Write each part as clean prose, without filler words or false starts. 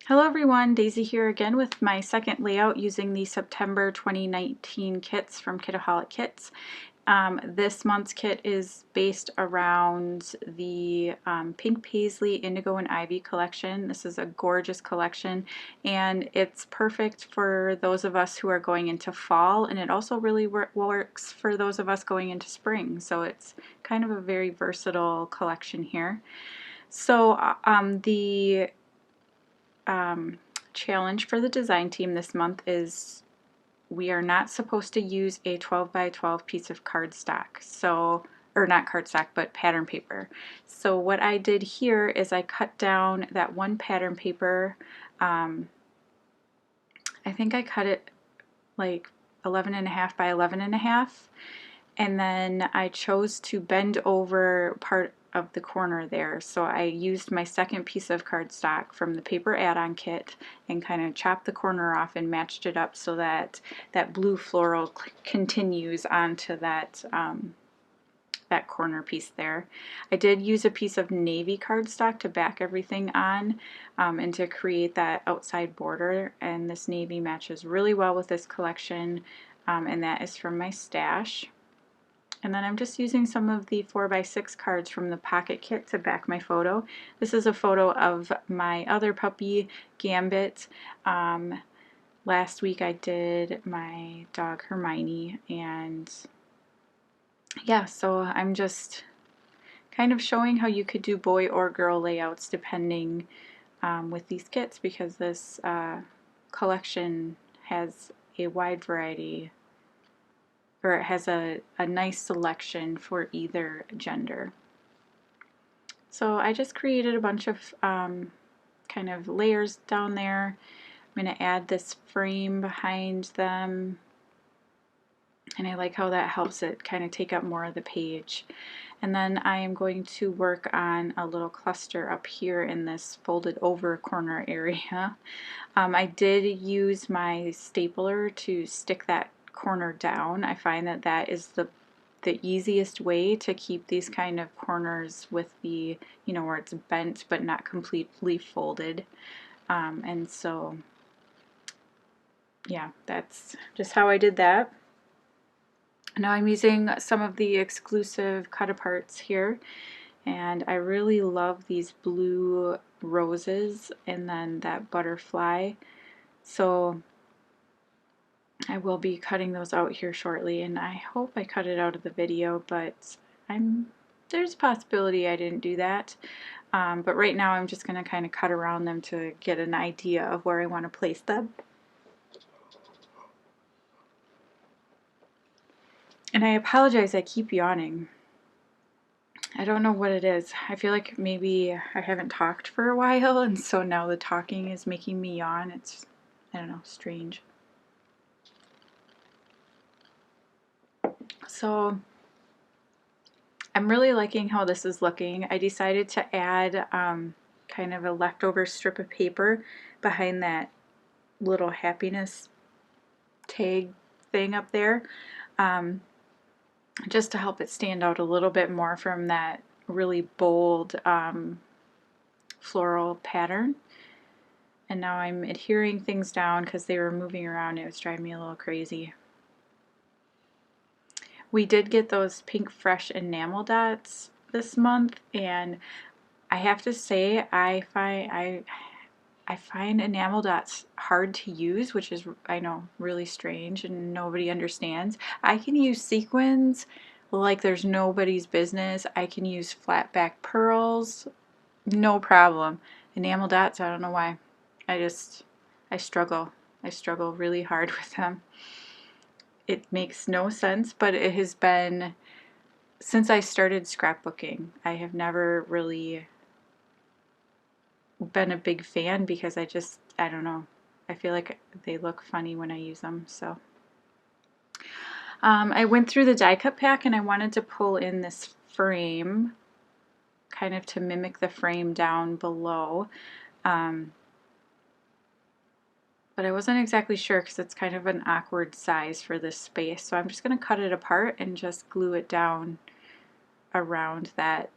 Hello everyone, Daisy here again with my second layout using the September 2019 kits from Kitaholic Kits. This month's kit is based around the Pink Paisley, Indigo, and Ivy collection. This is a gorgeous collection and it's perfect for those of us who are going into fall, and it also really works for those of us going into spring. So it's kind of a very versatile collection here. So the challenge for the design team this month is we are not supposed to use a 12 by 12 piece of cardstock, or not cardstock, but pattern paper. So what I did here is I cut down that one pattern paper. I think I cut it like 11.5 by 11.5, and then I chose to bend over part of the corner there. So I used my second piece of cardstock from the paper add-on kit and kind of chopped the corner off and matched it up so that that blue floral continues onto that that corner piece there. I did use a piece of navy cardstock to back everything on and to create that outside border, and this navy matches really well with this collection, and that is from my stash. And then I'm just using some of the 4x6 cards from the pocket kit to back my photo. This is a photo of my other puppy, Gambit. Last week I did my dog Hermione, and yeah, so I'm just kind of showing how you could do boy or girl layouts depending with these kits, because this collection has a wide variety, or it has a nice selection for either gender. So I just created a bunch of kind of layers down there. I'm going to add this frame behind them, and I like how that helps it kind of take up more of the page. And then I am going to work on a little cluster up here in this folded over corner area. I did use my stapler to stick that corner down. I find that that is the easiest way to keep these kind of corners with the, you know, where it's bent but not completely folded. And so yeah, that's just how I did that. Now I'm using some of the exclusive cut aparts here, and I really love these blue roses and then that butterfly. So I will be cutting those out here shortly, and I hope I cut it out of the video, but there's a possibility I didn't do that. But right now I'm just going to kind of cut around them to get an idea of where I want to place them. And I apologize, I keep yawning. I don't know what it is. I feel like maybe I haven't talked for a while, and so now the talking is making me yawn. It's, I don't know, strange. So I'm really liking how this is looking. I decided to add kind of a leftover strip of paper behind that little happiness tag thing up there, just to help it stand out a little bit more from that really bold floral pattern. And now I'm adhering things down because they were moving around. It was driving me a little crazy. We did get those pink fresh enamel dots this month, and I have to say I find enamel dots hard to use, which is, I know, really strange and nobody understands. I can use sequins like there's nobody's business. I can use flat back pearls, no problem. Enamel dots, I don't know why. I struggle. I struggle really hard with them. It makes no sense, but it has been, since I started scrapbooking, I have never really been a big fan because I don't know. I feel like they look funny when I use them. So I went through the die cut pack and I wanted to pull in this frame kind of to mimic the frame down below. But I wasn't exactly sure because it's kind of an awkward size for this space. So I'm just going to cut it apart and just glue it down around that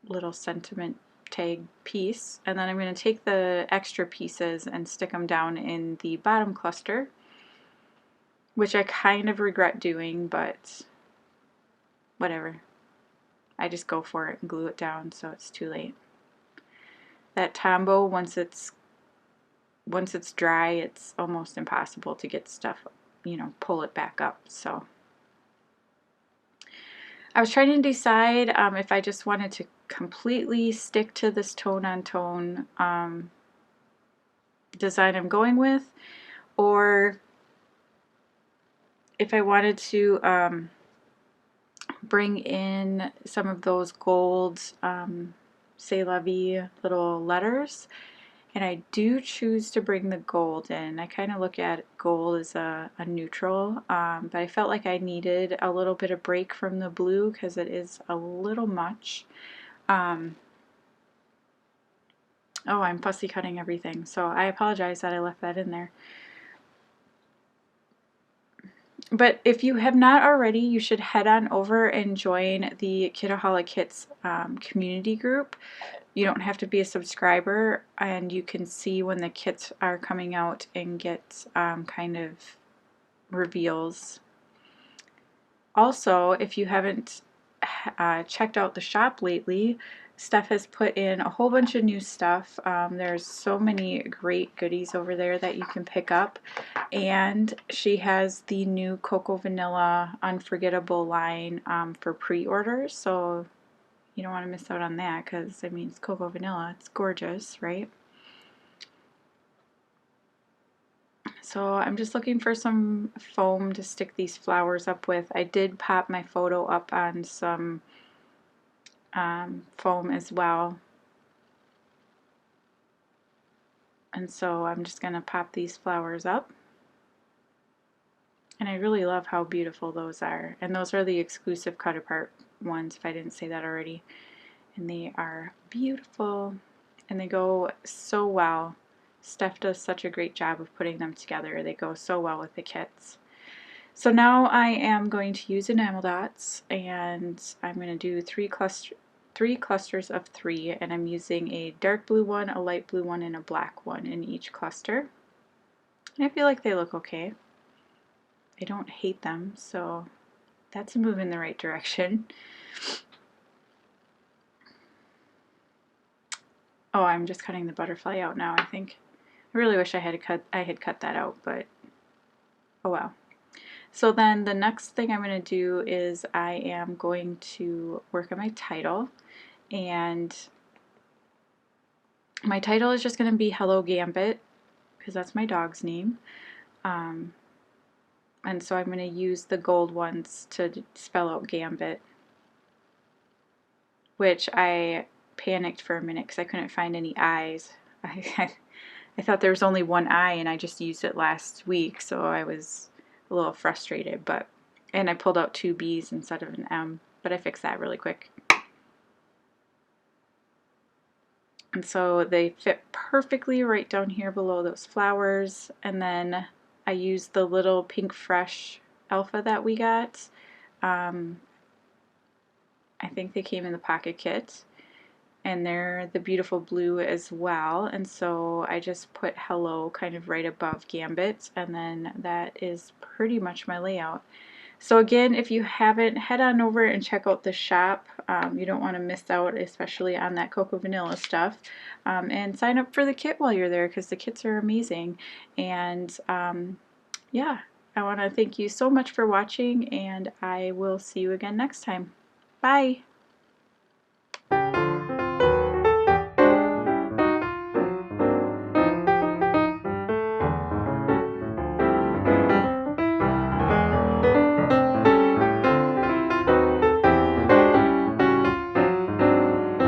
little sentiment tag piece, and then I'm going to take the extra pieces and stick them down in the bottom cluster, which I kind of regret doing, but whatever. I just go for it and glue it down so it's too late. That Tombow, once it's dry, it's almost impossible to get stuff, you know, pull it back up. So I was trying to decide if I just wanted to completely stick to this tone-on-tone design I'm going with, or if I wanted to bring in some of those gold C'est La Vie little letters. And I do choose to bring the gold in. I kind of look at gold as a neutral, but I felt like I needed a little bit of break from the blue because it is a little much. Oh, I'm fussy cutting everything, so I apologize that I left that in there. But if you have not already, you should head on over and join the Kitaholic Kits community group. You don't have to be a subscriber, and you can see when the kits are coming out and get kind of reveals. Also, if you haven't checked out the shop lately, Steph has put in a whole bunch of new stuff. There's so many great goodies over there that you can pick up, and she has the new Cocoa Vanilla Unforgettable line for pre-orders, so you don't want to miss out on that because, I mean, it's Cocoa Vanilla. It's gorgeous, right? So I'm just looking for some foam to stick these flowers up with. I did pop my photo up on some foam as well. And so I'm just going to pop these flowers up. And I really love how beautiful those are. And those are the exclusive cut apart ones, if I didn't say that already. And they are beautiful. And they go so well. Steph does such a great job of putting them together. They go so well with the kits. So now I am going to use enamel dots, and I'm going to do three clusters of 3, and I'm using a dark blue one, a light blue one, and a black one in each cluster. And I feel like they look okay. I don't hate them, so that's a move in the right direction. Oh, I'm just cutting the butterfly out now, I think. I really wish I had cut that out, but oh well. So then the next thing I'm going to do is I am going to work on my title, and my title is just going to be Hello Gambit because that's my dog's name. And so I'm going to use the gold ones to spell out Gambit, which I panicked for a minute because I couldn't find any I's. I thought there was only one I, and I just used it last week, so I was a little frustrated, and I pulled out 2 B's instead of an M, but I fixed that really quick. And so they fit perfectly right down here below those flowers, and then I used the little Pink Fresh Alpha that we got. I think they came in the pocket kit, and they're the beautiful blue as well, and so I just put Hello kind of right above Gambit, and then that is pretty much my layout. So again, if you haven't, head on over and check out the shop. You don't want to miss out, especially on that Cocoa Vanilla stuff, and sign up for the kit while you're there because the kits are amazing. And yeah, I want to thank you so much for watching, and I will see you again next time. Bye!